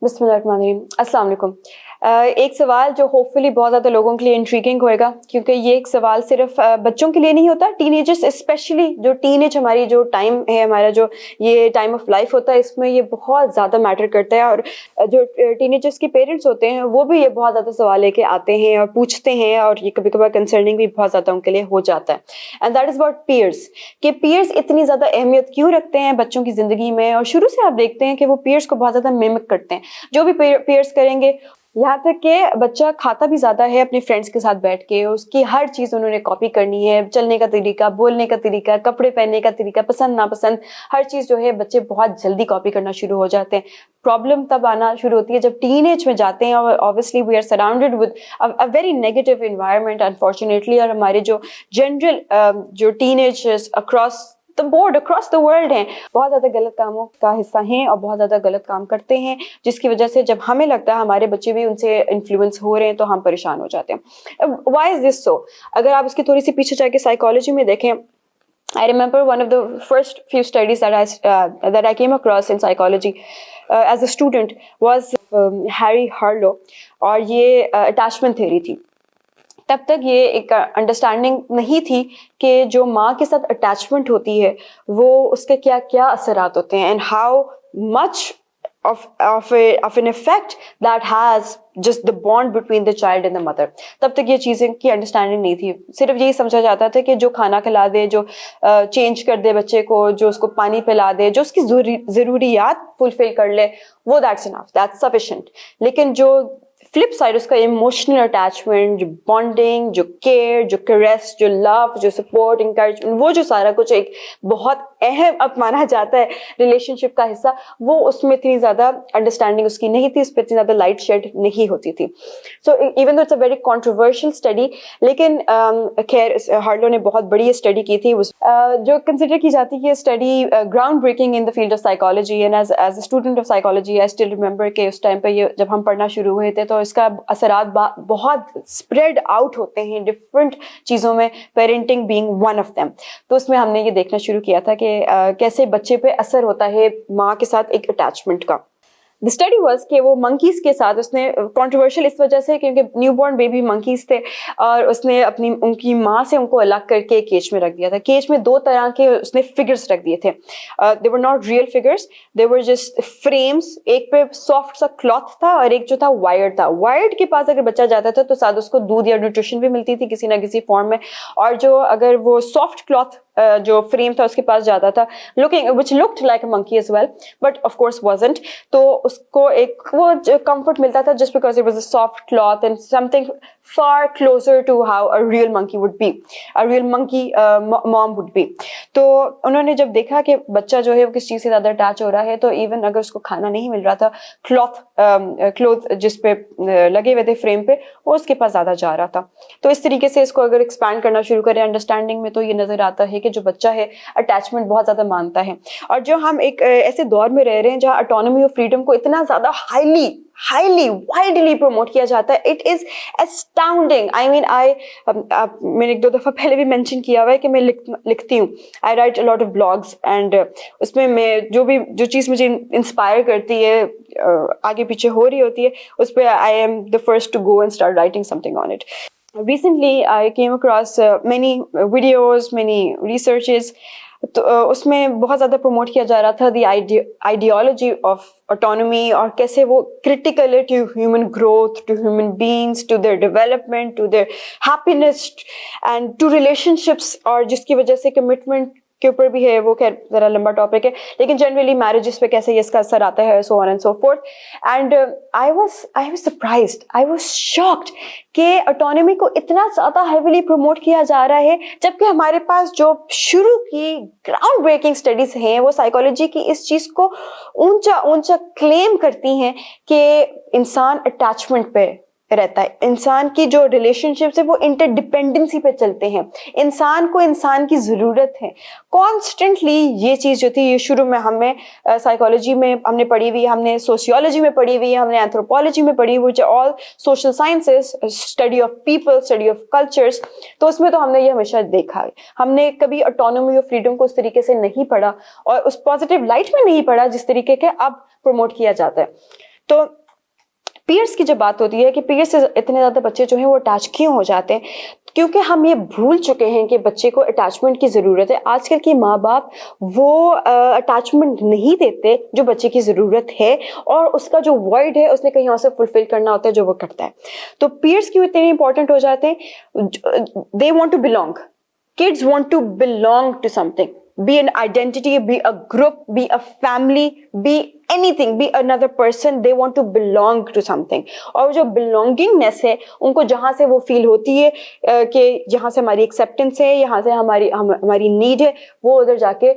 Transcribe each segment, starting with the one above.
بسم اللہ الرحمن الرحیم. السلام علیکم. ایک سوال جو ہوپ فلی بہت زیادہ لوگوں کے لیے انٹریگنگ ہوئے گا، کیونکہ یہ ایک سوال صرف بچوں کے لیے نہیں ہوتا، ٹین ایجرس اسپیشلی. جو ٹین ایج ہماری جو ٹائم ہے، ہمارا جو یہ ٹائم آف لائف ہوتا ہے، اس میں یہ بہت زیادہ میٹر کرتا ہے. اور جو ٹین ایجرس کے پیرنٹس ہوتے ہیں وہ بھی یہ بہت زیادہ سوال لے کے آتے ہیں اور پوچھتے ہیں، اور یہ کبھی کبھار کنسرننگ بھی بہت زیادہ ان کے لیے ہو جاتا ہے. And that is about peers, کہ پیئرس اتنی زیادہ اہمیت کیوں رکھتے ہیں بچوں کی زندگی میں. اور شروع سے آپ دیکھتے ہیں کہ وہ پیئرس کو بہت زیادہ میمک کرتے ہیں. جو بھی پیئرس کریں گے، یہاں تک کہ بچہ کھاتا بھی زیادہ ہے اپنے فرینڈس کے ساتھ بیٹھ کے، اس کی ہر چیز انہوں نے کاپی کرنی ہے. چلنے کا طریقہ، بولنے کا طریقہ، کپڑے پہننے کا طریقہ، پسند ناپسند، ہر چیز جو ہے بچے بہت جلدی کاپی کرنا شروع ہو جاتے ہیں. پرابلم تب آنا شروع ہوتی ہے جب ٹین ایج میں جاتے ہیں، اور obviously we are surrounded with a very negative environment unfortunately. اور ہمارے جو جنرل جو ten agers across the board across the world ہیں، بہت زیادہ غلط کاموں کا حصہ ہیں اور بہت زیادہ غلط کام کرتے ہیں، جس کی وجہ سے جب ہمیں لگتا ہے ہمارے بچے بھی ان سے انفلوئنس ہو رہے ہیں تو ہم پریشان ہو جاتے ہیں. Why is this so؟ اگر آپ اس کی تھوڑی سی پیچھے جا کے سائیکالوجی میں دیکھیں، I remember one of the first few studies that I came across in psychology as a student was Harry Harlow، اور یہ attachment theory تھی. تب تک یہ ایک انڈرسٹینڈنگ نہیں تھی کہ جو ماں کے ساتھ اٹیچمنٹ ہوتی ہے وہ اس کے کیا کیا اثرات ہوتے ہیں، and how much of an effect that has just the bond between the child and the mother. تب تک یہ چیزیں کی انڈرسٹینڈنگ نہیں تھی. صرف یہی سمجھا جاتا تھا کہ جو کھانا کھلا دے، جو چینج کر دے بچے کو، جو اس کو پانی پلا دے، جو اس کی ضروریات فلفل کر لے، وہ that's enough, that's sufficient. لیکن جو فلپ سائڈ اس کا ایموشنل اٹیچمنٹ، جو بانڈنگ، جو کیئر، جو کریس، جو لو، جو سپورٹ، انکریجمنٹ، وہ جو سارا کچھ ایک بہت اہم اب مانا جاتا ہے ریلیشن شپ کا حصہ، وہ اس میں اتنی زیادہ انڈرسٹینڈنگ اس کی نہیں تھی، اس پہ اتنی زیادہ لائٹ شیڈ نہیں ہوتی تھی. So even though it's a very controversial study, لیکن خیر ہارلو نے بہت بڑی اسٹڈی کی تھی جو کنسیڈر کی جاتی ہے study ground breaking in the field of psychology. And as a student of psychology I still remember کہ اس ٹائم پہ یہ جب ہم پڑھنا شروع ہوئے تھے تو اس کا اثرات بہت اسپریڈ آؤٹ ہوتے ہیں ڈفرینٹ چیزوں میں، parenting being one of them. تو اس میں ہم نے یہ دیکھنا شروع کیا تھا کہ کیسے بچے پہ اثر ہوتا ہے ماں کے ساتھ ایک اٹیچمنٹ کا. The study was کہ وہ منکیز کے ساتھ اس نے کنٹروورشل اس وجہ سے کیونکہ نیو بورن بیبی منکیز تھے، اور اس نے ان کی ماں سے ان کو الگ کر کے کیج میں رکھ دیا تھا. کیج میں دو طرح کے اس نے فگرز رکھ دیے تھے. they were not real figures, they were just frames. ایک پہ سافٹ سا کلاتھ تھا اور ایک جو تھا وائرڈ تھا. وائرڈ کے پاس اگر بچہ جاتا تھا تو ساتھ اس کو دودھ یا نیوٹریشن بھی ملتی تھی کسی نہ کسی فارم میں، اور جو اگر وہ سافٹ کلاتھ جو فریم تھا اس کے پاس جاتا تھا which looked like a monkey as well but of course wasn't، تو اس کو ایک وہ comfort ملتا تھا just because it was a soft cloth and something far closer to how a real monkey would be, a real monkey mom would be. تو انہوں نے جب دیکھا کہ بچہ جو ہے وہ کس چیز سے زیادہ اٹیچ ہو رہا ہے، تو ایون اگر اس کو کھانا نہیں مل رہا تھا، کلوتھ جس پہ لگے ہوئے تھے فریم پہ، وہ اس کے پاس زیادہ جا رہا تھا. تو اس طریقے سے اس کو اگر ایکسپینڈ کرنا شروع کریں انڈرسٹینڈنگ میں، تو یہ نظر آتا ہے کہ جو بچہ ہے اٹیچمنٹ بہت زیادہ مانتا ہے. اور جو ہم ایک ایسے دور میں رہ رہے ہیں جہاں اٹانومی اور فریڈم کو اتنا زیادہ ہائیلی وائڈلی پروموٹ کیا جاتا ہے، اٹ از اسٹاؤنڈنگ. آئی مین میں نے ایک دو دفعہ پہلے بھی مینشن کیا ہوا ہے کہ میں لکھتی ہوں، I write a lot of blogs, and اس میں جو چیز مجھے انسپائر کرتی ہے، آگے پیچھے ہو رہی ہوتی ہے، اس پہ I am the first to go and start writing something on it. Recently I came across many videos, many researches. تو اس میں بہت زیادہ پروموٹ کیا جا رہا تھا دی آئیڈیالوجی آف اٹانومی، اور کیسے وہ کریٹیکل ہے to human growth, to human beings, to their development, to their happiness and to relationships, اور جس کی وجہ سے کمٹمنٹ کے اوپر بھی ہے. وہ خیر ذرا لمبا ٹاپک ہے، لیکن جنرلی میرجز پہ کیسے اس کا اثر آتا ہے، so on and so forth. And I was surprised, I was shocked کہ اٹانومی کو اتنا زیادہ ہیویلی پروموٹ کیا جا رہا ہے، جبکہ ہمارے پاس جو شروع کی گراؤنڈ بریکنگ اسٹڈیز ہیں وہ سائیکالوجی کی اس چیز کو اونچا کلیم کرتی ہیں کہ انسان اٹیچمنٹ پہ رہتا ہے، انسان کی جو ریلیشن شپس ہے وہ انٹر ڈپینڈنسی پہ چلتے ہیں، انسان کو انسان کی ضرورت ہے کانسٹنٹلی. یہ چیز جو تھی یہ شروع میں ہمیں سائیکالوجی میں ہم نے پڑھی ہوئی، ہم نے سوشیولوجی میں پڑھی ہوئی، ہم نے اینتھروپولوجی میں پڑھی ہوئی، all social sciences, study of people, study of cultures. تو اس میں تو ہم نے یہ ہمیشہ دیکھا ہے. ہم نے کبھی اٹانومی اور فریڈم کو اس طریقے سے نہیں پڑھا، اور اس پازیٹیو لائٹ میں نہیں پڑھا جس طریقے کے اب پروموٹ کیا جاتا ہے. تو پیئرس کی جب بات ہوتی ہے کہ پیئرس سے اتنے زیادہ بچے جو ہیں وہ اٹیچ کیوں ہو جاتے ہیں, کیونکہ ہم یہ بھول چکے ہیں کہ بچے کو اٹیچمنٹ کی ضرورت ہے. آج کل کے ماں باپ وہ اٹیچمنٹ نہیں دیتے جو بچے کی ضرورت ہے, اور اس کا جو وائڈ ہے اس نے کہیں اور سے فلفل کرنا ہوتا ہے جو وہ کرتا ہے. تو پیئرس کیوں اتنے امپورٹنٹ ہو جاتے ہیں؟ They want to belong. Kids want to belong to something, be an identity, be a group, be a family, be anything, be another person. They want to belong to something. اور جو belongingness ہے ان کو جہاں سے وہ فیل ہوتی ہے کہ جہاں سے ہماری acceptance ہے, یہاں سے ہماری need ہے, وہ ادھر جا کے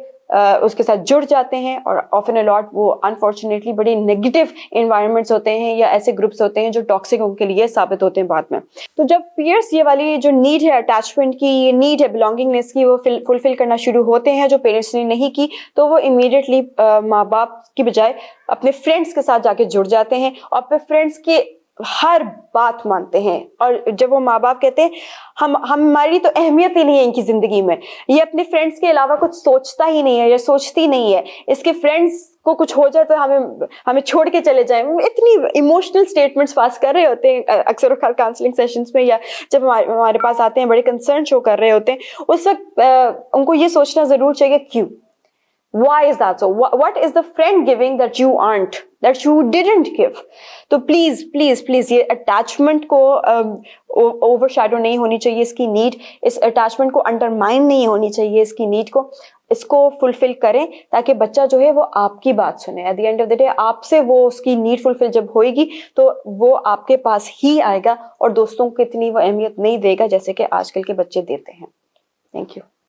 اس کے ساتھ جڑ جاتے ہیں. اور آفن اے لاٹ وہ انفارچونیٹلی بڑی نیگیٹو انوائرمنٹس ہوتے ہیں یا ایسے گروپس ہوتے ہیں جو ٹاکسک ان کے لیے ثابت ہوتے ہیں بعد میں. تو جب پیئرس یہ والی جو نیڈ ہے اٹیچمنٹ کی, یہ نیڈ ہے بلونگنگنیس کی, وہ فلفل کرنا شروع ہوتے ہیں جو پیرنٹس نے نہیں کی, تو وہ امیڈیٹلی ماں باپ کی بجائے اپنے فرینڈس کے ساتھ جا کے جڑ جاتے ہیں اور اپنے فرینڈس کی ہر بات مانتے ہیں. اور جب وہ ماں باپ کہتے ہیں ہماری تو اہمیت ہی نہیں ہے ان کی زندگی میں, یہ اپنے فرینڈس کے علاوہ کچھ سوچتا ہی نہیں ہے یا سوچتی نہیں ہے, اس کے فرینڈس کو کچھ ہو جائے تو ہمیں چھوڑ کے چلے جائیں. اتنی ایموشنل اسٹیٹمنٹس پاس کر رہے ہوتے ہیں اکثر اوقات کاؤنسلنگ سیشنز میں, یا جب ہمارے پاس آتے ہیں بڑے کنسرن شو کر رہے ہوتے ہیں, اس وقت ان کو یہ سوچنا ضرور چاہیے کیوں, why is that so, what is the friend giving that you aren't, that you didn't give. تو پلیز پلیز پلیز یہ اٹیچمنٹ کو اوور شیڈو نہیں ہونی چاہیے اس کی نیڈ, اس اٹیچمنٹ کو انڈرمائن نہیں ہونی چاہیے اس کی نیڈ کو, اس کو فلفل کریں تاکہ بچہ جو ہے وہ آپ کی بات سنے. At the end of the day آپ سے وہ اس کی نیڈ فلفل جب ہوئے گی تو وہ آپ کے پاس ہی آئے گا, اور دوستوں کو اتنی وہ اہمیت نہیں دے گا جیسے کہ آج کل کے بچے دیتے ہیں. Thank you.